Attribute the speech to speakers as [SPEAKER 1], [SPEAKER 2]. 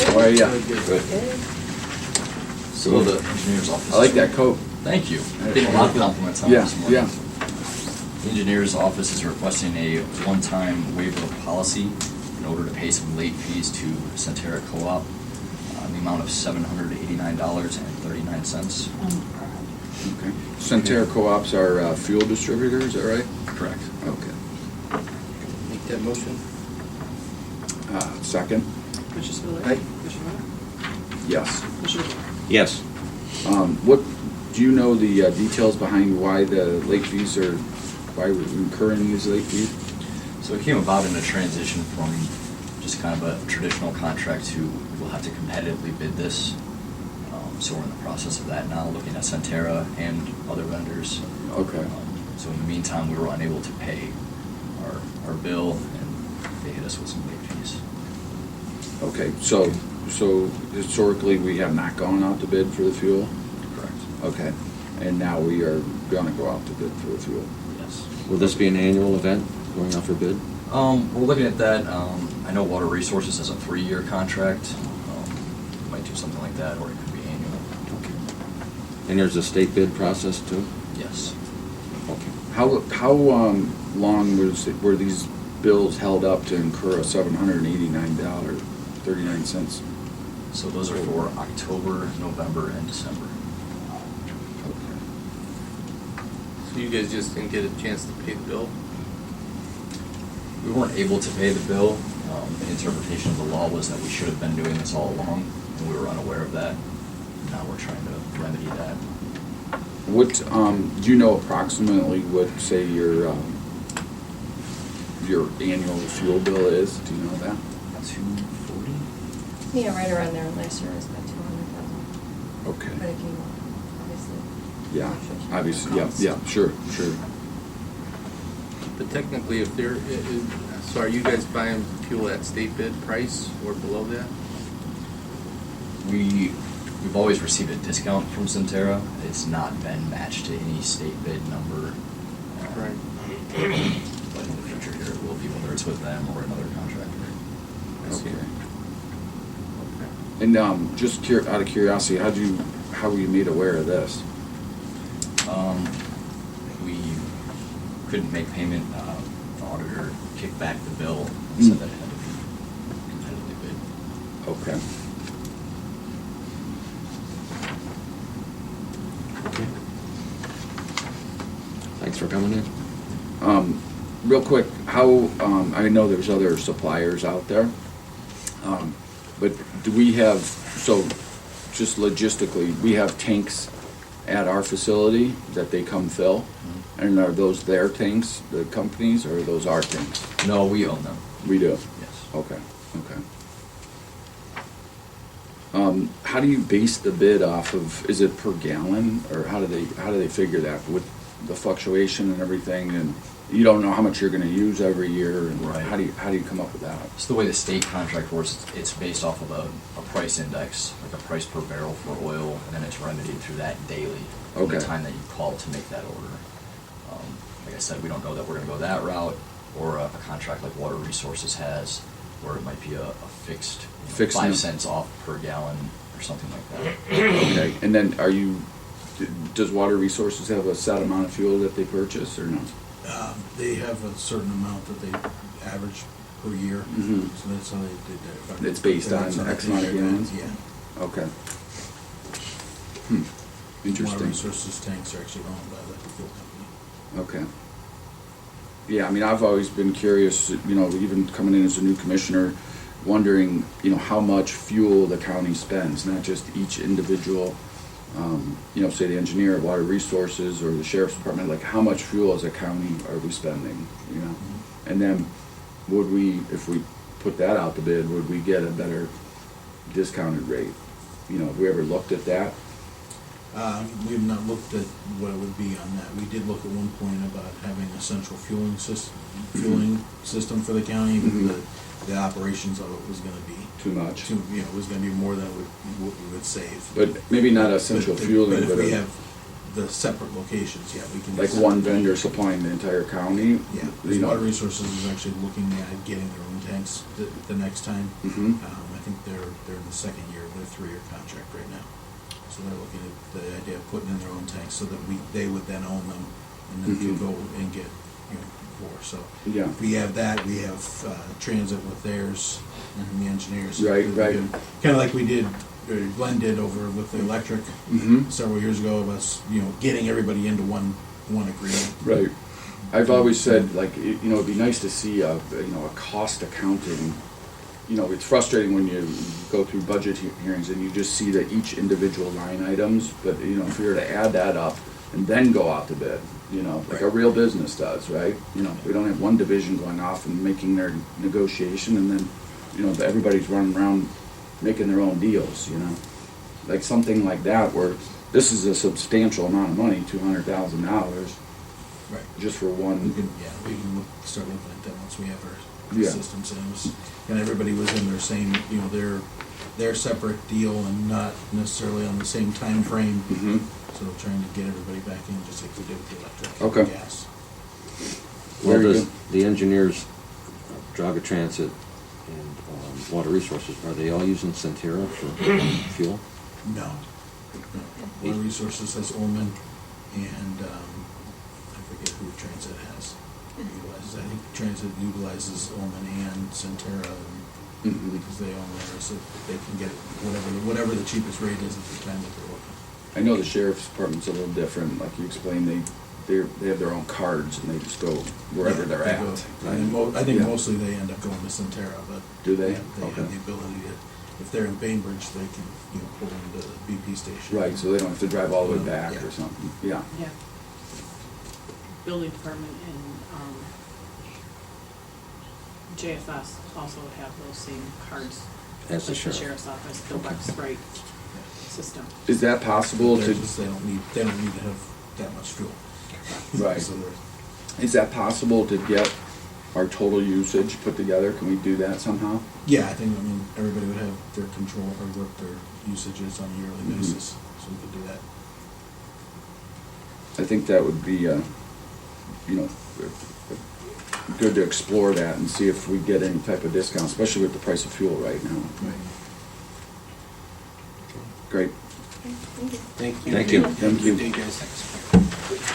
[SPEAKER 1] How are ya?
[SPEAKER 2] Good.
[SPEAKER 3] So the engineer's office.
[SPEAKER 1] I like that coat.
[SPEAKER 3] Thank you. I think a lot of compliments on
[SPEAKER 1] Yeah,
[SPEAKER 3] this morning.
[SPEAKER 1] yeah.
[SPEAKER 3] The engineer's office is requesting a one-time waiver of policy in order to pay some late fees to Centerra Co-op in the amount of $789.39.
[SPEAKER 1] Okay. Centerra Co-ops are fuel distributors, is that right?
[SPEAKER 3] Correct.
[SPEAKER 1] Okay.
[SPEAKER 2] Make that motion.
[SPEAKER 1] Second?
[SPEAKER 4] Commissioner Spillier.
[SPEAKER 2] Aye.
[SPEAKER 4] Commissioner Rea.
[SPEAKER 1] Yes.
[SPEAKER 4] Commissioner DeBoer.
[SPEAKER 5] Yes.
[SPEAKER 1] What, do you know the details behind why the late fees are, why we're incurring these late fees?
[SPEAKER 3] So it came about in a transition from just kind of a traditional contract to we'll have to competitively bid this. So we're in the process of that now, looking at Centerra and other vendors.
[SPEAKER 1] Okay.
[SPEAKER 3] So in the meantime, we were unable to pay our bill, and they hit us with some late fees.
[SPEAKER 1] Okay, so historically, we have not gone out to bid for the fuel?
[SPEAKER 3] Correct.
[SPEAKER 1] Okay, and now we are gonna go out to bid for the fuel?
[SPEAKER 3] Yes.
[SPEAKER 5] Will this be an annual event, going out for bid?
[SPEAKER 3] We're looking at that. I know Water Resources has a 3-year contract. We might do something like that, or it could be annual.
[SPEAKER 5] Okay. And there's a state bid process too?
[SPEAKER 3] Yes.
[SPEAKER 5] Okay.
[SPEAKER 1] How long were these bills held up to incur a $789.39?
[SPEAKER 3] So those are for October, November, and December.
[SPEAKER 1] Okay.
[SPEAKER 2] So you guys just didn't get a chance to pay the bill?
[SPEAKER 3] We weren't able to pay the bill. The interpretation of the law was that we should have been doing this all along, and we were unaware of that. Now we're trying to remedy that.
[SPEAKER 1] What, do you know approximately what, say, your annual fuel bill is? Do you know that?
[SPEAKER 3] 240?
[SPEAKER 6] Yeah, right around there. Last year was about 200,000. But
[SPEAKER 1] Okay.
[SPEAKER 6] it came up, obviously.
[SPEAKER 1] Yeah,
[SPEAKER 6] Fluctuation
[SPEAKER 1] obviously,
[SPEAKER 6] in
[SPEAKER 1] yeah,
[SPEAKER 6] costs.
[SPEAKER 1] yeah, sure.
[SPEAKER 2] But technically, if they're, so are you guys buying fuel at state bid price or below that?
[SPEAKER 3] We've always received a discount from Centerra. It's not been matched to any state bid number.
[SPEAKER 2] Right.
[SPEAKER 3] But in the future here, it will be, whether it's with them or another contractor.
[SPEAKER 2] I see.
[SPEAKER 1] Okay. And just out of curiosity, how were you made aware of this?
[SPEAKER 3] We couldn't make payment. The auditor kicked back the bill and said that it had to be competitively bid.
[SPEAKER 1] Okay.
[SPEAKER 5] Okay. Thanks for coming in.
[SPEAKER 1] Real quick, how, I know there's other suppliers out there, but do we have, so just logistically, we have tanks at our facility that they come fill?
[SPEAKER 3] Mm-hmm.
[SPEAKER 1] And are those their tanks, the companies, or are those our tanks?
[SPEAKER 3] No, we own them.
[SPEAKER 1] We do?
[SPEAKER 3] Yes.
[SPEAKER 1] Okay, okay. How do you base the bid off of, is it per gallon, or how do they figure that with the fluctuation and everything, and you don't know how much you're gonna use every year, and
[SPEAKER 3] Right.
[SPEAKER 1] how do you come up with that?
[SPEAKER 3] It's the way the state contract works. It's based off of a price index, like a price per barrel for oil, and then it's remedied through that daily. From
[SPEAKER 1] Okay.
[SPEAKER 3] the time that you call to make that order. Like I said, we don't know that we're gonna go that route, or a contract like Water Resources has, where it might be a fixed,
[SPEAKER 1] Fixed
[SPEAKER 3] 5
[SPEAKER 1] num-
[SPEAKER 3] cents off per gallon, or something like that.
[SPEAKER 1] Okay, and then does Water Resources have a set amount of fuel that they purchase, or no?
[SPEAKER 7] They have a certain amount that they average per year,
[SPEAKER 1] Mhm.
[SPEAKER 7] so that's how they did that.
[SPEAKER 1] It's based on
[SPEAKER 7] That's how they
[SPEAKER 1] X amount of
[SPEAKER 7] figure it out,
[SPEAKER 1] gallons?
[SPEAKER 7] Yeah.
[SPEAKER 1] Okay.
[SPEAKER 7] Water
[SPEAKER 1] Interesting.
[SPEAKER 7] Resources tanks are actually owned by the fuel company.
[SPEAKER 1] Okay. Yeah, I mean, I've always been curious, even coming in as a new commissioner, wondering, how much fuel the county spends, not just each individual, say the engineer at Water Resources or the sheriff's department, like how much fuel as a county are we spending, And then would we, if we put that out to bid, would we get a better discounted rate? Have we ever looked at that?
[SPEAKER 7] We have not looked at what it would be on that. We did look at one point about having a central fueling system for the county, but
[SPEAKER 1] Mhm.
[SPEAKER 7] the operations of it was gonna be
[SPEAKER 1] Too much?
[SPEAKER 7] it was gonna be more than what we would save.
[SPEAKER 1] But maybe not a central fueling,
[SPEAKER 7] But if we
[SPEAKER 1] a-
[SPEAKER 7] have the separate locations, yeah, we can.
[SPEAKER 1] like one vendor supplying the entire county?
[SPEAKER 7] Yeah, because Water Resources is actually looking at getting their own tanks the next time.
[SPEAKER 1] Mhm.
[SPEAKER 7] I think they're in the second year of their 3-year contract right now. So they're looking at the idea of putting in their own tanks so that they would then own them and then could
[SPEAKER 1] Mhm.
[SPEAKER 7] go and get, more. So
[SPEAKER 1] Yeah.
[SPEAKER 7] if we have that, we have transit with theirs and the engineers.
[SPEAKER 1] Right, right.
[SPEAKER 7] Kind of like we did, Glenn did over with the electric
[SPEAKER 1] Mm-hmm.
[SPEAKER 7] several years ago of us, getting everybody into one agreement.
[SPEAKER 1] Right. I've always said, like, it'd be nice to see a cost accounting. It's frustrating when you go through budget hearings and you just see that each individual line items, but, if we were to add that up and then go out to bid, like a
[SPEAKER 7] Right.
[SPEAKER 1] real business does, right? We don't have one division going off and making their negotiation and then, everybody's running around making their own deals, Like something like that where this is a substantial amount of money, $200,000,
[SPEAKER 7] Right.
[SPEAKER 1] just for
[SPEAKER 7] We
[SPEAKER 1] one.
[SPEAKER 7] can start looking at that once we have our
[SPEAKER 1] Yeah.
[SPEAKER 7] systems in. And everybody was in their same, their separate deal and not necessarily on the same time frame.
[SPEAKER 1] Mhm.
[SPEAKER 7] So trying to get everybody back in, just like we did with the electric
[SPEAKER 1] Okay.
[SPEAKER 7] and gas.
[SPEAKER 5] Well,
[SPEAKER 1] Very
[SPEAKER 5] does
[SPEAKER 1] good.
[SPEAKER 5] the engineers, Geauga Transit and Water Resources, are they all using Centera for fuel?
[SPEAKER 7] No. Water Resources has Ullman and, I forget who Transit has. Utilizes, I think Transit utilizes Ullman and Centera
[SPEAKER 1] Mhm.
[SPEAKER 7] because they own theirs, so they can get whatever the cheapest rate is at the time that they're looking.
[SPEAKER 1] I know the sheriff's department's a little different, like you explained, they have their own cards and they just go wherever
[SPEAKER 7] Yeah,
[SPEAKER 1] they're
[SPEAKER 7] they
[SPEAKER 1] at.
[SPEAKER 7] go.
[SPEAKER 1] right?
[SPEAKER 7] And I think
[SPEAKER 1] Yeah.
[SPEAKER 7] mostly they end up going to Centera, but.
[SPEAKER 1] Do they?
[SPEAKER 7] Yeah, they
[SPEAKER 1] Okay.
[SPEAKER 7] have the ability to, if they're in Bainbridge, they can, pull into the BP station.
[SPEAKER 1] Right, so they don't have to drive all the way back
[SPEAKER 7] Yeah.
[SPEAKER 1] or something, yeah.
[SPEAKER 4] Yeah. Building department and, JFS also have those same cards.
[SPEAKER 5] As the
[SPEAKER 4] like
[SPEAKER 5] sheriff.
[SPEAKER 4] Sheriff's Office, the Wex Right system.
[SPEAKER 1] Is that possible
[SPEAKER 7] They're
[SPEAKER 1] to,
[SPEAKER 7] just- They don't need to have that much fuel.
[SPEAKER 1] Right.
[SPEAKER 7] So they're-
[SPEAKER 1] is that possible to get our total usage put together? Can we do that somehow?
[SPEAKER 7] Yeah, I think, everybody would have their control or what their usage is on a yearly
[SPEAKER 1] Mhm.
[SPEAKER 7] basis, so we could do that.
[SPEAKER 1] I think that would be, good to explore that and see if we get any type of discount, especially with the price of fuel right now.
[SPEAKER 7] Right.
[SPEAKER 1] Great.
[SPEAKER 6] Thank you.
[SPEAKER 2] Thank you.
[SPEAKER 5] Thank you.
[SPEAKER 1] Thank you.
[SPEAKER 2] Good day, guys.